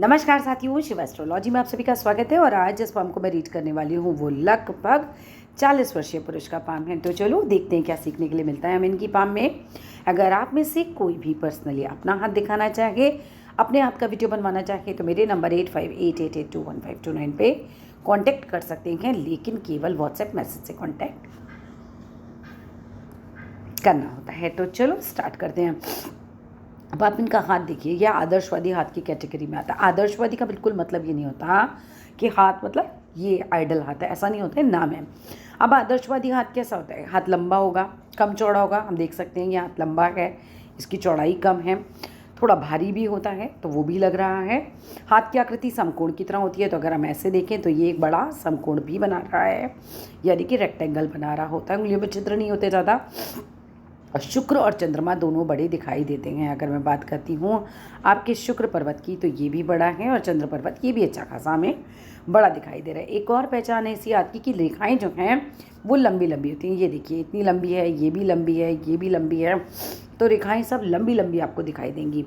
नमस्कार साथियों, शिव एस्ट्रोलॉजी में आप सभी का स्वागत है। और आज जिस पाम को मैं रीड करने वाली हूँ वो लगभग 40 वर्षीय पुरुष का पाम है। तो चलो देखते हैं क्या सीखने के लिए मिलता है हमें इनकी पाम में। अगर आप में से कोई भी पर्सनली अपना हाथ दिखाना चाहे, अपने हाथ का वीडियो बनवाना चाहे तो मेरे नंबर 8588821529 पे कॉन्टैक्ट कर सकते हैं, लेकिन केवल व्हाट्सएप मैसेज से कॉन्टैक्ट करना होता है। तो चलो स्टार्ट करते हैं। अब आप इनका हाथ देखिए, यह आदर्शवादी हाथ की कैटेगरी में आता है। आदर्शवादी का बिल्कुल मतलब ये नहीं होता कि हाथ मतलब ये आइडल हाथ है, ऐसा नहीं होता है, नाम है। अब आदर्शवादी हाथ कैसा होता है? हाथ लंबा होगा, कम चौड़ा होगा। हम देख सकते हैं ये हाथ लंबा है, इसकी चौड़ाई कम है, थोड़ा भारी भी होता है तो वो भी लग रहा है। हाथ की आकृति समकोण की तरह होती है, तो अगर हम ऐसे देखें तो ये एक बड़ा समकोण भी बना रहा है, यानी कि रेक्टेंगल बना रहा होता है। उंगलियों में छिद्र नहीं होते ज़्यादा। शुक्र और चंद्रमा दोनों बड़े दिखाई देते हैं। अगर मैं बात करती हूँ आपके शुक्र पर्वत की तो ये भी बड़ा है, और चंद्र पर्वत ये भी अच्छा खासा हमें बड़ा दिखाई दे रहा है। एक और पहचान है इसी हाथ की रेखाएं जो हैं वो लंबी लंबी होती हैं। ये देखिए, इतनी लंबी है, ये भी लंबी है, ये भी लंबी है, तो रेखाएँ सब लंबी लंबी आपको दिखाई देंगी।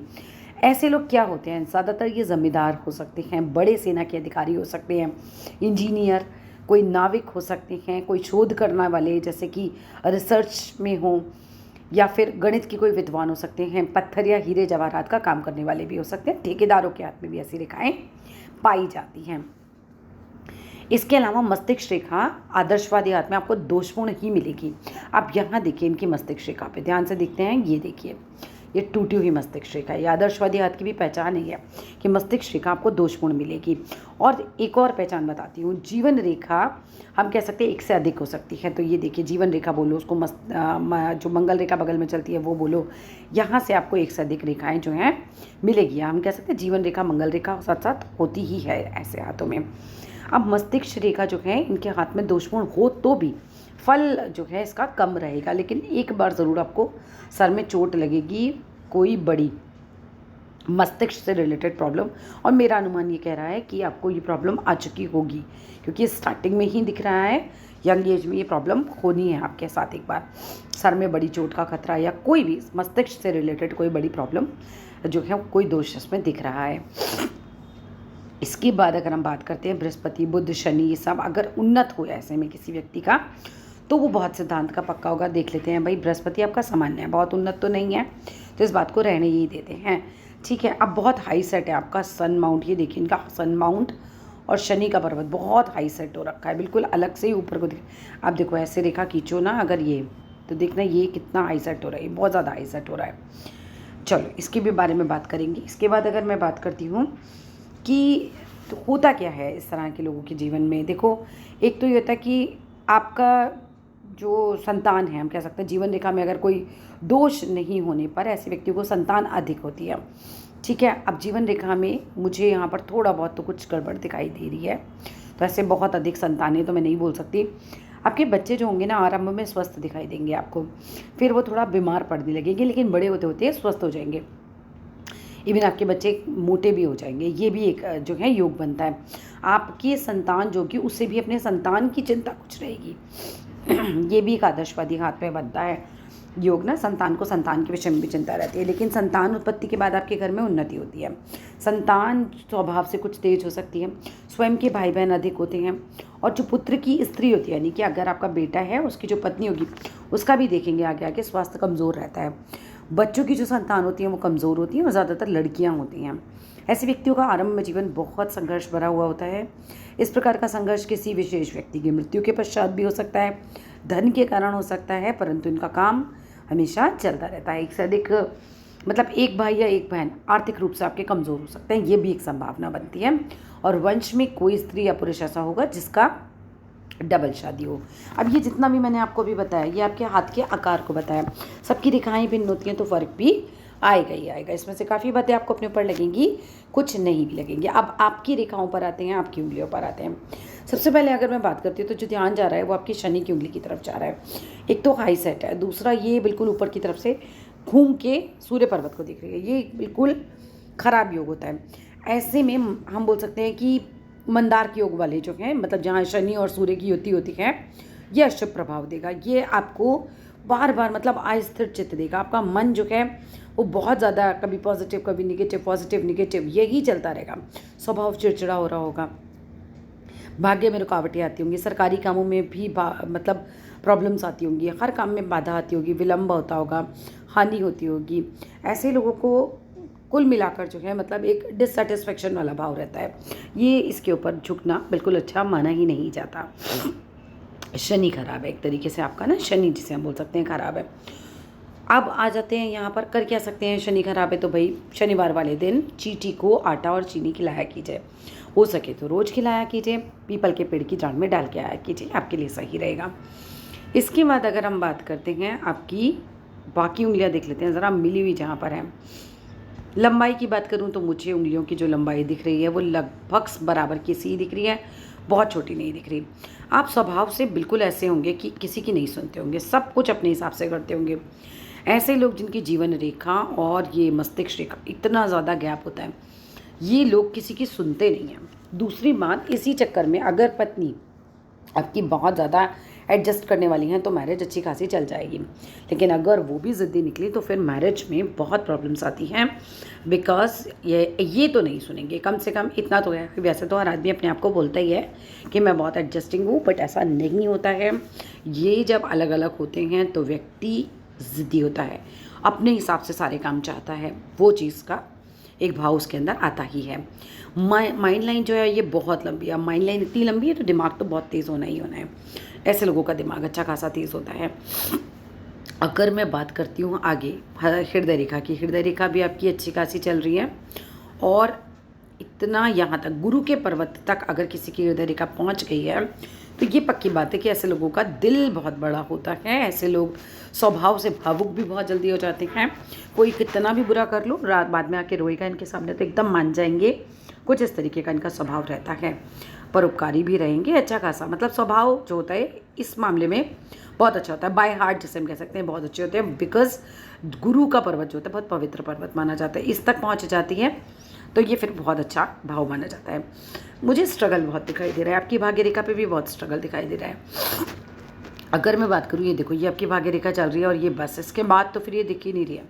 ऐसे लोग क्या होते हैं? ज़्यादातर ये ज़मींदार हो सकते हैं, बड़े सेना के अधिकारी हो सकते हैं, इंजीनियर, कोई नाविक हो सकते हैं, कोई शोध करने वाले जैसे कि रिसर्च में हों, या फिर गणित की कोई विद्वान हो सकते हैं, पत्थर या हीरे जवाहरात का काम करने वाले भी हो सकते हैं। ठेकेदारों के हाथ में भी ऐसी रेखाएं पाई जाती हैं। इसके अलावा मस्तिष्क रेखा आदर्शवादी हाथ में आपको दोषपूर्ण ही मिलेगी। आप यहाँ देखिए, इनकी मस्तिष्क रेखा पे ध्यान से देखते हैं, ये देखिए, ये टूटी हुई मस्तिष्क रेखा है। ये आदर्शवादी हाथ की भी पहचान है कि मस्तिष्क रेखा आपको दोषपूर्ण मिलेगी। और एक और पहचान बताती हूँ, जीवन रेखा हम कह सकते हैं एक से अधिक हो सकती है। तो ये देखिए, जीवन रेखा बोलो उसको, जो मंगल रेखा बगल में चलती है वो बोलो, यहाँ से आपको एक से अधिक रेखाएं जो हैं मिलेगी। हम कह सकते हैं जीवन रेखा मंगल रेखा साथ साथ होती ही है ऐसे हाथों में। अब मस्तिष्क रेखा जो है इनके हाथ में दोषपूर्ण हो तो भी फल जो है इसका कम रहेगा, लेकिन एक बार ज़रूर आपको सर में चोट लगेगी, कोई बड़ी मस्तिष्क से रिलेटेड प्रॉब्लम। और मेरा अनुमान ये कह रहा है कि आपको ये प्रॉब्लम आ चुकी होगी, क्योंकि स्टार्टिंग में ही दिख रहा है यंग एज में ये प्रॉब्लम होनी है आपके साथ। एक बार सर में बड़ी चोट का खतरा या कोई भी मस्तिष्क से रिलेटेड कोई बड़ी प्रॉब्लम जो है कोई दोष इसमें दिख रहा है। इसके बाद अगर हम बात करते हैं बृहस्पति, बुध, शनि, ये सब अगर उन्नत हो ऐसे में किसी व्यक्ति का, तो वो बहुत सिद्धांत का पक्का होगा। देख लेते हैं भाई, बृहस्पति आपका सामान्य है, बहुत उन्नत तो नहीं है, तो इस बात को रहने ही देते हैं, ठीक है। अब बहुत हाई सेट है आपका सन माउंट, ये देखिए इनका सन माउंट और शनि का पर्वत बहुत हाई सेट हो रखा है, बिल्कुल अलग से ही ऊपर को आप देखो, ऐसे रेखा खींचो ना अगर ये, तो देखना ये कितना हाई सेट हो रहा है, बहुत ज़्यादा हाई सेट हो रहा है। चलो इसके भी बारे में बात करेंगे। इसके बाद अगर मैं बात करती हूँ कि तो होता क्या है इस तरह के लोगों के जीवन में, देखो एक तो ये होता है कि आपका जो संतान है, हम कह सकते हैं जीवन रेखा में अगर कोई दोष नहीं होने पर ऐसे व्यक्तियों को संतान अधिक होती है, ठीक है। अब जीवन रेखा में मुझे यहाँ पर थोड़ा बहुत तो कुछ गड़बड़ दिखाई दे रही है, तो ऐसे बहुत अधिक संतानें तो मैं नहीं बोल सकती। आपके बच्चे जो होंगे ना आरंभ में स्वस्थ दिखाई देंगे आपको, फिर वो थोड़ा बीमार पड़ने लगेंगे, लेकिन बड़े होते होते स्वस्थ हो जाएंगे। इवन आपके बच्चे मोटे भी हो जाएंगे, ये भी एक जो है योग बनता है। आपकी संतान जो कि उससे भी अपने संतान की चिंता कुछ रहेगी ये भी एक आदर्शवादी हाथ में बनता है योग ना, संतान को संतान के विषय में भी चिंता रहती है। लेकिन संतान उत्पत्ति के बाद आपके घर में उन्नति होती है। संतान स्वभाव से कुछ तेज हो सकती है, स्वयं के भाई बहन अधिक होते हैं, और जो पुत्र की स्त्री होती है, यानी कि अगर आपका बेटा है उसकी जो पत्नी होगी उसका भी देखेंगे आगे आगे स्वास्थ्य कमज़ोर रहता है। बच्चों की जो संतान होती है वो कमज़ोर होती हैं और ज़्यादातर लड़कियाँ होती हैं। ऐसे व्यक्तियों का आरंभ में जीवन बहुत संघर्ष भरा हुआ होता है। इस प्रकार का संघर्ष किसी विशेष व्यक्ति की मृत्यु के पश्चात भी हो सकता है, धन के कारण हो सकता है, परंतु इनका काम हमेशा चलता रहता है। एक से अधिक मतलब एक भाई या एक बहन आर्थिक रूप से आपके कमज़ोर हो सकते हैं, ये भी एक संभावना बनती है। और वंश में कोई स्त्री या पुरुष ऐसा होगा जिसका डबल शादी हो। अब ये जितना भी मैंने आपको भी बताया, ये आपके हाथ के आकार को बताया, सबकी रेखाएं भिन्न होती हैं तो फ़र्क भी आएगा ही आएगा। इसमें से काफ़ी बातें आपको अपने ऊपर लगेंगी, कुछ नहीं भी लगेंगी। अब आपकी रेखाओं पर आते हैं, आपकी उंगलियों पर आते हैं। सबसे पहले अगर मैं बात करती हूँ तो जो ध्यान जा रहा है वो आपकी शनि की उंगली की तरफ जा रहा है। एक तो हाई सेट है, दूसरा ये बिल्कुल ऊपर की तरफ से घूम के सूर्य पर्वत को दिख रही है, ये बिल्कुल ख़राब योग होता है। ऐसे में हम बोल सकते हैं कि मंदार के योग वाले जो हैं, मतलब जहाँ शनि और सूर्य की युति होती है, ये अशुभ प्रभाव देगा। ये आपको बार बार मतलब अस्थिर चित्त देगा। आपका मन जो है वो बहुत ज़्यादा कभी पॉजिटिव कभी निगेटिव, पॉजिटिव निगेटिव यही चलता रहेगा। स्वभाव चिड़चिड़ा हो रहा होगा। भाग्य में रुकावटें आती होंगी। सरकारी कामों में भी मतलब प्रॉब्लम्स आती होंगी। हर काम में बाधा आती होगी, विलम्ब होता होगा, हानि होती होगी। ऐसे लोगों को कुल मिलाकर जो है मतलब एक डिससेटिस्फेक्शन वाला भाव रहता है। ये इसके ऊपर झुकना बिल्कुल अच्छा माना ही नहीं जाता। शनि खराब है एक तरीके से आपका ना, शनि जिसे हम बोल सकते हैं खराब है। अब आ जाते हैं यहाँ पर, कर क्या सकते हैं। शनि खराब है तो भाई शनिवार वाले दिन चींटी को आटा और चीनी खिलाया कीजिए। हो सके तो रोज़ खिलाया कीजिए। पीपल के पेड़ की जड़ में डाल के आया कीजिए, आपके लिए सही रहेगा। इसके बाद अगर हम बात करते हैं आपकी बाकी उंगलियां देख लेते हैं ज़रा मिली हुई जहाँ पर हैं। लंबाई की बात करूँ तो मुझे उंगलियों की जो लंबाई दिख रही है वो लगभग बराबर की सी दिख रही है, बहुत छोटी नहीं दिख रही। आप स्वभाव से बिल्कुल ऐसे होंगे कि किसी की नहीं सुनते होंगे, सब कुछ अपने हिसाब से करते होंगे। ऐसे लोग जिनकी जीवन रेखा और ये मस्तिष्क रेखा इतना ज़्यादा गैप होता है, ये लोग किसी की सुनते नहीं हैं। दूसरी बात, इसी चक्कर में अगर पत्नी आपकी बहुत ज़्यादा एडजस्ट करने वाली हैं तो मैरिज अच्छी खासी चल जाएगी। लेकिन अगर वो भी ज़िद्दी निकली तो फिर मैरिज में बहुत प्रॉब्लम्स आती हैं। बिकॉज ये तो नहीं सुनेंगे, कम से कम इतना तो है। वैसे तो हर आदमी अपने आप को बोलता ही है कि मैं बहुत एडजस्टिंग हूँ, बट ऐसा नहीं होता है। ये जब अलग अलग होते हैं तो व्यक्ति ज़िद्दी होता है, अपने हिसाब से सारे काम चाहता है, वो चीज़ का एक भाव उसके अंदर आता ही है। माइंड लाइन जो है ये बहुत लंबी है। माइंड लाइन इतनी लंबी है तो दिमाग तो बहुत तेज़ होना ही होना है। ऐसे लोगों का दिमाग अच्छा खासा तेज़ होता है। अगर मैं बात करती हूँ आगे हृदय रेखा की, हृदय रेखा भी आपकी अच्छी खासी चल रही है। और इतना यहाँ तक गुरु के पर्वत तक अगर किसी की हृदय रेखा पहुँच गई है तो ये पक्की बात है कि ऐसे लोगों का दिल बहुत बड़ा होता है। ऐसे लोग स्वभाव से भावुक भी बहुत जल्दी हो जाते हैं। कोई कितना भी बुरा कर लो, रात बाद में आके रोएगा इनके सामने तो एकदम मान जाएंगे। कुछ इस तरीके का इनका स्वभाव रहता है। परोपकारी भी रहेंगे अच्छा खासा, मतलब स्वभाव जो होता है इस मामले में बहुत अच्छा होता है। बाय हार्ट जिसे हम कह सकते हैं बहुत अच्छे होते हैं। बिकॉज गुरु का पर्वत जो होता है बहुत पवित्र पर्वत माना जाता है। इस तक पहुँच जाती है तो ये फिर बहुत अच्छा भाव माना जाता है। मुझे स्ट्रगल बहुत दिखाई दे रहा है। आपकी भाग्य रेखा पे भी बहुत स्ट्रगल दिखाई दे रहा है। अगर मैं बात करूँ, ये देखो ये आपकी भाग्य रेखा चल रही है और ये बस, इसके बाद तो फिर ये दिख ही नहीं रही है।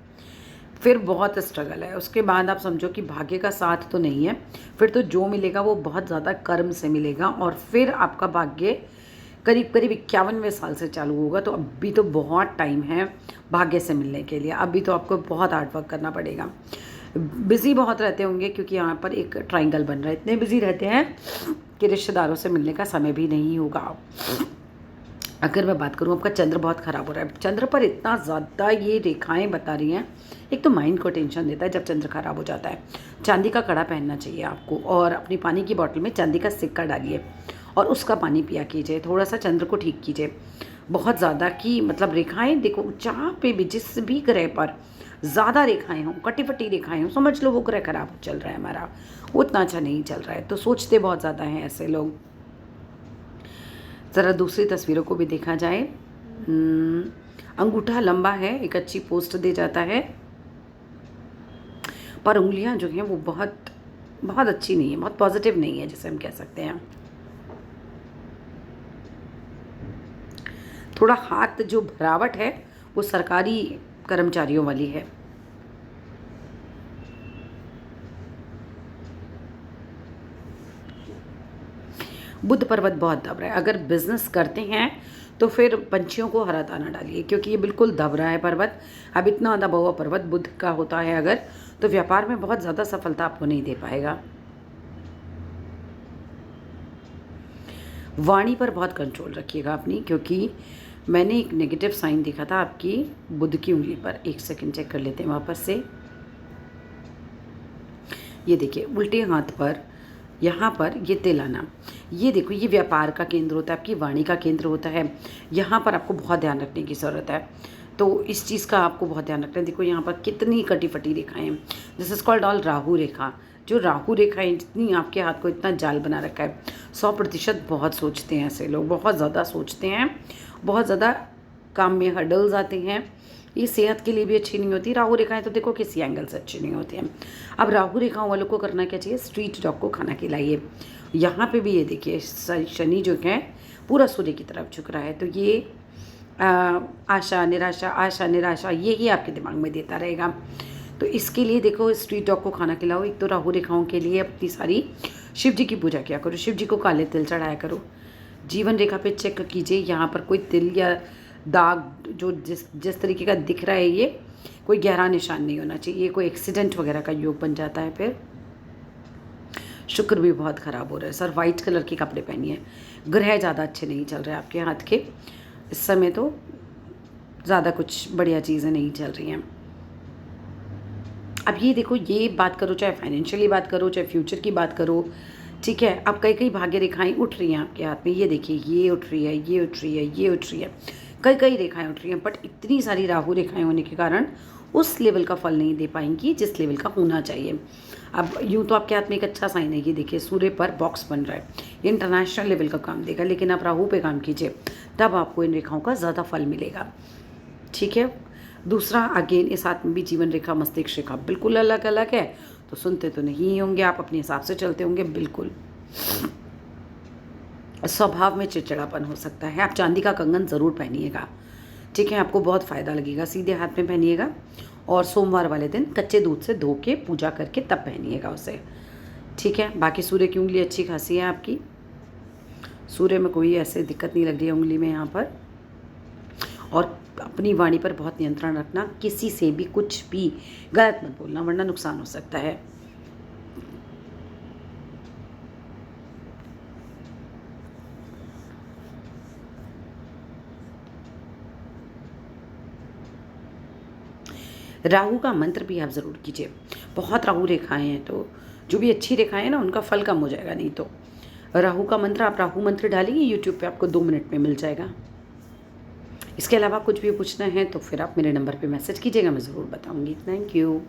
फिर बहुत स्ट्रगल है। उसके बाद आप समझो कि भाग्य का साथ तो नहीं है। फिर तो जो मिलेगा वो बहुत ज़्यादा कर्म से मिलेगा। और फिर आपका भाग्य करीब करीब 51वें साल से चालू होगा। तो अभी तो बहुत टाइम है भाग्य से मिलने के लिए। अभी तो आपको बहुत हार्डवर्क करना पड़ेगा। बिज़ी बहुत रहते होंगे क्योंकि यहाँ पर एक ट्रायंगल बन रहा है। इतने बिज़ी रहते हैं कि रिश्तेदारों से मिलने का समय भी नहीं होगा। अगर मैं बात करूँ, आपका चंद्र बहुत ख़राब हो रहा है। चंद्र पर इतना ज़्यादा ये रेखाएं बता रही हैं। एक तो माइंड को टेंशन देता है जब चंद्र ख़राब हो जाता है। चांदी का कड़ा पहनना चाहिए आपको और अपनी पानी की बोतल में चांदी का सिक्का डालिए और उसका पानी पिया कीजिए। थोड़ा सा चंद्र को ठीक कीजिए। बहुत ज़्यादा की मतलब रेखाएं देखो, जहाँ पे भी जिस भी ग्रह पर ज़्यादा रेखाएं हों, कटी फटी रेखाएं हों, समझ लो वो ग्रह खराब चल रहा है हमारा, वो इतना अच्छा नहीं चल रहा है। तो सोचते बहुत ज़्यादा हैं ऐसे लोग। ज़रा दूसरी तस्वीरों को भी देखा जाए। अंगूठा लंबा है, एक अच्छी पोस्ट दे जाता है, पर उंगलियां जो हैं वो बहुत बहुत अच्छी नहीं है, बहुत पॉजिटिव नहीं है जिसे हम कह सकते हैं। थोड़ा हाथ जो भरावट है वो सरकारी कर्मचारियों वाली है। बुध पर्वत बहुत दब रहा है। अगर बिजनेस करते हैं तो फिर पंछियों को हरा दाना डालिए क्योंकि ये बिल्कुल दब रहा है पर्वत। अब इतना दबा हुआ पर्वत बुध का होता है अगर, तो व्यापार में बहुत ज़्यादा सफलता आपको नहीं दे पाएगा। वाणी पर बहुत कंट्रोल रखिएगा अपनी, क्योंकि मैंने एक नेगेटिव साइन देखा था आपकी बुध की उंगली पर। एक सेकंड चेक कर लेते हैं वापस से। ये देखिए उल्टे हाथ पर यहाँ पर ये तिलाना, ये देखो ये व्यापार का केंद्र होता है, आपकी वाणी का केंद्र होता है। यहाँ पर आपको बहुत ध्यान रखने की ज़रूरत है। तो इस चीज़ का आपको बहुत ध्यान रखना है। देखो यहाँ पर कितनी कटी फटी रेखाएं हैं। This is called all Rahu rekha. जो राहु रेखाएं जितनी आपके हाथ को इतना जाल बना रखा है। 100% बहुत सोचते हैं ऐसे लोग, बहुत ज़्यादा सोचते हैं, बहुत ज़्यादा काम में हर्डल्स आते हैं। ये सेहत के लिए भी अच्छी नहीं होती। राहु रेखाएं तो देखो किसी एंगल से अच्छी नहीं होती हैं। अब राहु रेखाओं वालों को करना क्या चाहिए, स्ट्रीट डॉग को खाना खिलाइए। यहाँ पे भी ये देखिए शनि जो है पूरा सूर्य की तरफ झुक रहा है, तो ये आशा निराशा यही आपके दिमाग में देता रहेगा। तो इसके लिए देखो, स्ट्रीट डॉग को खाना खिलाओ। एक तो राहु रेखाओं के लिए अपनी सारी शिव जी की पूजा किया करो, शिव जी को काले तिल चढ़ाया करो। जीवन रेखा पे चेक कीजिए, यहाँ पर कोई तिल या दाग जो जिस तरीके का दिख रहा है, ये कोई गहरा निशान नहीं होना चाहिए, ये कोई एक्सीडेंट वगैरह का योग बन जाता है। फिर शुक्र भी बहुत ख़राब हो रहा है सर, वाइट कलर के कपड़े पहनिए। ग्रह ज़्यादा अच्छे नहीं चल रहे आपके हाथ के इस समय, तो ज़्यादा कुछ बढ़िया चीज़ें नहीं चल रही हैं। अब ये देखो, ये बात करो, चाहे फाइनेंशियली बात करो, चाहे फ्यूचर की बात करो, ठीक है। अब कई कई भाग्य रेखाएं उठ रही हैं आपके हाथ में, ये देखिए, ये उठ रही है, ये उठ रही है, ये उठ रही है, कई कई रेखाएं उठ रही हैं। बट इतनी सारी राहु रेखाएं होने के कारण उस लेवल का फल नहीं दे पाएंगी जिस लेवल का होना चाहिए। अब यूँ तो आपके हाथ में एक अच्छा साइन है, ये देखिए सूर्य पर बॉक्स बन रहा है, ये इंटरनेशनल लेवल का काम देगा। लेकिन आप राहु पे काम कीजिए, तब आपको इन रेखाओं का ज़्यादा फल मिलेगा, ठीक है। दूसरा, अगेन इस हाथ में भी जीवन रेखा मस्तिष्क रेखा बिल्कुल अलग अलग है, तो सुनते तो नहीं होंगे आप, अपने हिसाब से चलते होंगे। बिल्कुल स्वभाव में चिड़चिड़ापन हो सकता है। आप चांदी का कंगन ज़रूर पहनिएगा, ठीक है, आपको बहुत फ़ायदा लगेगा। सीधे हाथ में पहनिएगा, और सोमवार वाले दिन कच्चे दूध से धो के पूजा करके तब पहनिएगा उसे, ठीक है। बाकी सूर्य की उंगली अच्छी खासी है आपकी, सूर्य में कोई ऐसे दिक्कत नहीं लग रही है उंगली में यहाँ पर। और अपनी वाणी पर बहुत नियंत्रण रखना, किसी से भी कुछ भी गलत मत बोलना, वरना नुकसान हो सकता है। राहु का मंत्र भी आप ज़रूर कीजिए। बहुत राहु रेखाएं हैं, तो जो भी अच्छी रेखाएं हैं ना, उनका फल कम हो जाएगा। नहीं तो राहु का मंत्र, आप राहु मंत्र डालिए यूट्यूब पे, आपको 2 मिनट में मिल जाएगा। इसके अलावा कुछ भी पूछना है तो फिर आप मेरे नंबर पे मैसेज कीजिएगा, मैं ज़रूर बताऊंगी। Thank you.